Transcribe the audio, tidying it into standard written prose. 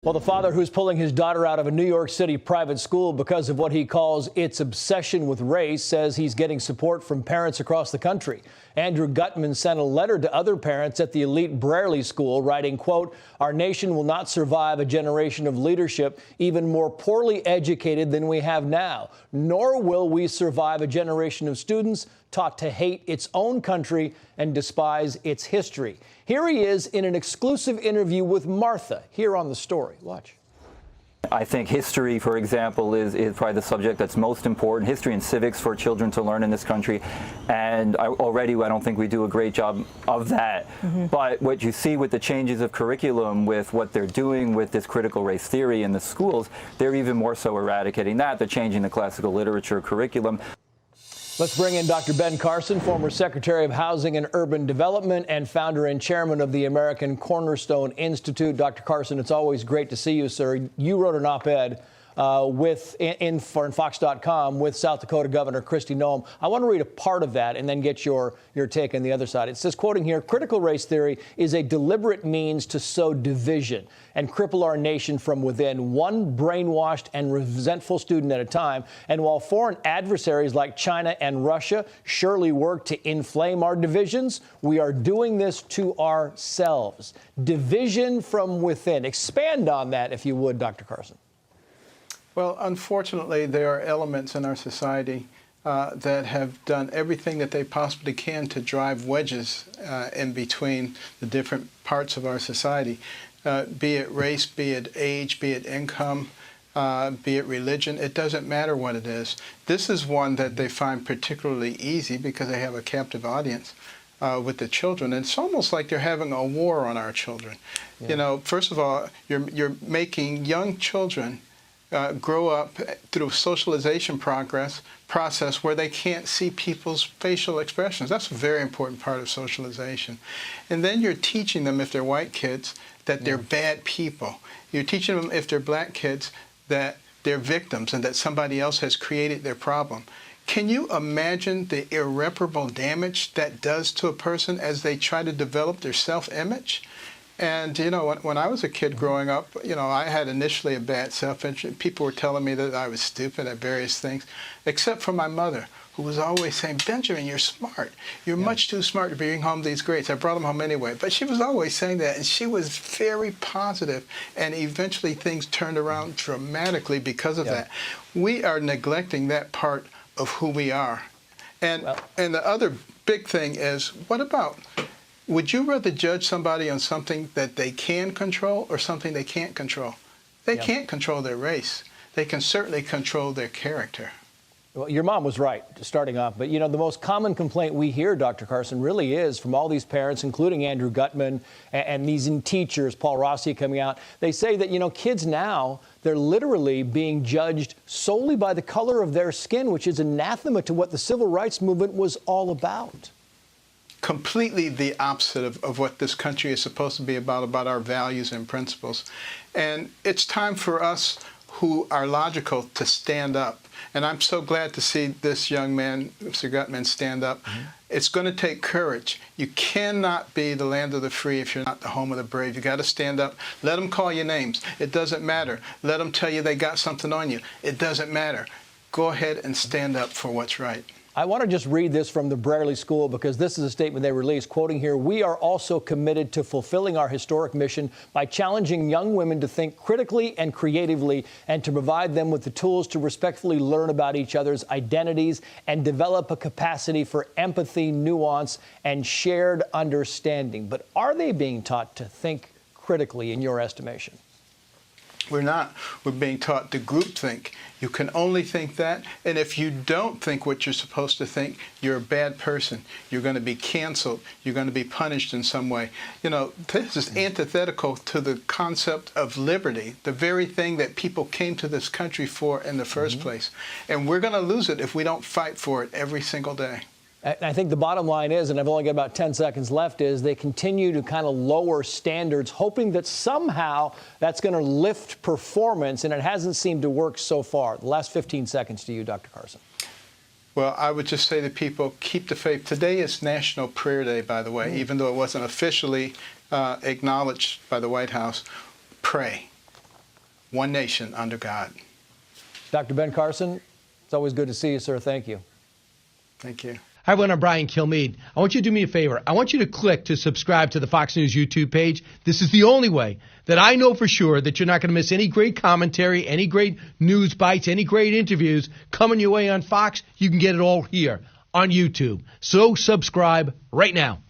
Well, the father who's pulling his daughter out of a New York City private school because of what he calls its obsession with race says he's getting support from parents across the country. Andrew Gutman sent a letter to other parents at the elite Brearley School writing, quote, "Our nation will not survive a generation of leadership even more poorly educated than we have now, nor will we survive a generation of students taught to hate its own country and despise its history." Here he is in an exclusive interview with Martha here on The Story. Watch. I think history, for example, is probably the subject that's most important, history and civics for children to learn in this country. And I don't think we do a great job of that. But what you see with the changes of curriculum, with what they're doing with this critical race theory in the schools, they're even more so eradicating that. They're changing the classical literature curriculum. Let's bring in Dr. Ben Carson, former Secretary of Housing and Urban Development and founder and chairman of the American Cornerstone Institute. Dr. Carson, it's always great to see you, sir. You wrote an op-ed in Fox.com with South Dakota Governor Kristi Noem. I want to read a part of that and then get your take on the other side. It says, quoting here, "Critical race theory is a deliberate means to sow division and cripple our nation from within, one brainwashed and resentful student at a time. And while foreign adversaries like China and Russia surely work to inflame our divisions, we are doing this to ourselves." Division from within. Expand on that, if you would, Dr. Carson. Well, unfortunately, there are elements in our society that have done everything that they possibly can to drive wedges in between the different parts of our society, be it race, be it age, be it income, be it religion. It doesn't matter what it is. This is one that they find particularly easy because they have a captive audience with the children. And it's almost like they're having a war on our children. Yeah. You know, first of all, you're making young children grow up through a socialization process where they can't see people's facial expressions. That's a very important part of socialization. And then you're teaching them, if they're white kids, that they're bad people. You're teaching them, if they're black kids, that they're victims and that somebody else has created their problem. Can you imagine the irreparable damage that does to a person as they try to develop their self-image? And, you know, when I was a kid growing up, you know, I had initially a bad self-image. People were telling me that I was stupid at various things, except for my mother, who was always saying, "Benjamin, you're smart. You're much too smart to bring home these grades." I brought them home anyway. But she was always saying that, and she was very positive. And eventually things turned around dramatically because of that. We are neglecting that part of who we are. And the other big thing is, what about... would you rather judge somebody on something that they can control or something they can't control? They can't control their race. They can certainly control their character. Well, your mom was right, starting off. But, you know, the most common complaint we hear, Dr. Carson, really is from all these parents, including Andrew Gutman and these teachers, Paul Rossi coming out. They say that, you know, kids now, they're literally being judged solely by the color of their skin, which is anathema to what the civil rights movement was all about. Completely the opposite of what this country is supposed to be about our values and principles. And it's time for us who are logical to stand up. And I'm so glad to see this young man, Mr. Gutman, stand up. It's going to take courage. You cannot be the land of the free if you're not the home of the brave. You got to stand up. Let them call you names. It doesn't matter. Let them tell you they got something on you. It doesn't matter. Go ahead and stand up for what's right. I want to just read this from the Brearley School because this is a statement they released, quoting here, "We are also committed to fulfilling our historic mission by challenging young women to think critically and creatively and to provide them with the tools to respectfully learn about each other's identities and develop a capacity for empathy, nuance, and shared understanding." But are they being taught to think critically, in your estimation? We're not. We're being taught to groupthink. You can only think that, and if you don't think what you're supposed to think, you're a bad person. You're going to be canceled. You're going to be punished in some way. You know, this is antithetical to the concept of liberty, the very thing that people came to this country for in the first place. And we're going to lose it if we don't fight for it every single day. I think the bottom line is, and I've only got about 10 seconds left, is they continue to kind of lower standards, hoping that somehow that's going to lift performance, and it hasn't seemed to work so far. The last 15 seconds to you, Dr. Carson. Well, I would just say to people, keep the faith. Today is National Prayer Day, by the way, even though it wasn't officially acknowledged by the White House. Pray. one nation under God. Dr. Ben Carson, it's always good to see you, sir. Thank you. Thank you. Hi, everyone. I'm Brian Kilmeade. I want you to do me a favor. I want you to click to subscribe to the Fox News YouTube page. This is the only way that I know for sure that you're not going to miss any great commentary, any great news bites, any great interviews coming your way on Fox. You can get it all here on YouTube. So subscribe right now.